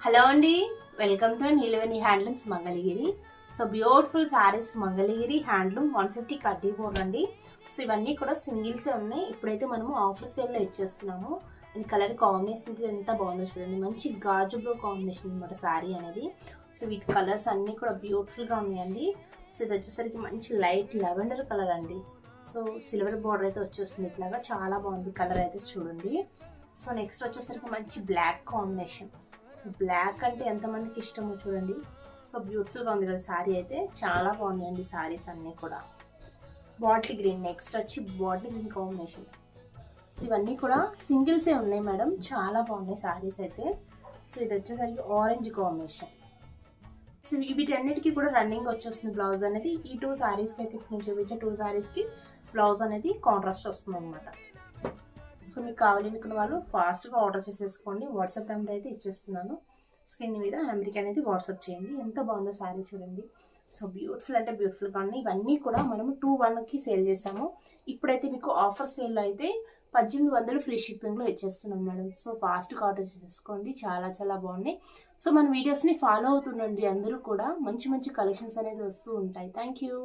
Hello అండి, welcome to Neelaveni handlooms Mangalagiri. So beautiful saris Mangalagiri handloom 150 కడ్డీ board అండి. సో ఇవన్నీ కూడా సింగిల్సే ఉన్నాయి. ఇప్పుడైతే మనము ఆఫర్ సేల్లో ఇచ్చేస్తున్నాము. అండ్ కలర్ కాంబినేషన్ ఎంత బాగుందో చూడండి. మంచి గాజు బ్లూ కాంబినేషన్ అనమాట శారీ అనేది. సో వీటి కలర్స్ అన్నీ కూడా బ్యూటిఫుల్గా ఉన్నాయండి. సో ఇది వచ్చేసరికి మంచి లైట్ లెవెండర్ కలర్ అండి. సో సిల్వర్ బోర్డర్ అయితే వచ్చేస్తుంది ఇట్లాగా, చాలా బాగుంది కలర్ అయితే చూడండి. సో నెక్స్ట్ వచ్చేసరికి మంచి బ్లాక్ కాంబినేషన్. సో బ్లాక్ అంటే ఎంతమందికి ఇష్టమో చూడండి. సో బ్యూటిఫుల్గా ఉంది కదా శారీ అయితే, చాలా బాగున్నాయండి శారీస్ అన్నీ కూడా. బాటిల్ గ్రీన్, నెక్స్ట్ వచ్చి బాటిల్ గ్రీన్ కాంబినేషన్. సో ఇవన్నీ కూడా సింగిల్సే ఉన్నాయి మేడం, చాలా బాగున్నాయి శారీస్ అయితే. సో ఇది వచ్చేసరికి ఆరెంజ్ కాంబినేషన్. సో వీటన్నిటికీ కూడా రన్నింగ్ వచ్చేస్తుంది బ్లౌజ్ అనేది. ఈ 2 శారీస్కి అయితే నేను చూపించే 2 శారీస్కి బ్లౌజ్ అనేది కాంట్రాస్ట్ వస్తుంది అనమాట. సో మీకు కావాలనుకున్న వాళ్ళు ఫాస్ట్గా ఆర్డర్ చేసేసుకోండి. వాట్సాప్ నెంబర్ అయితే ఇచ్చేస్తున్నాను స్క్రీన్ మీద, నెంబర్కి అనేది వాట్సాప్ చేయండి. ఎంత బాగుందో శారీ చూడండి. సో బ్యూటిఫుల్ అంటే బ్యూటిఫుల్గా ఉన్నాయి. ఇవన్నీ కూడా మనము 2-1కి సేల్ చేసాము. ఇప్పుడైతే మీకు ఆఫర్ సేల్లో అయితే 1800 ఫ్రీ షిప్పింగ్లో ఇచ్చేస్తున్నాం మేడం. సో ఫాస్ట్గా ఆర్డర్ చేసేసుకోండి, చాలా చాలా బాగున్నాయి. సో మన వీడియోస్ని ఫాలో అవుతుండండి అందరూ కూడా, మంచి మంచి కలెక్షన్స్ అనేది వస్తూ ఉంటాయి. Thank you.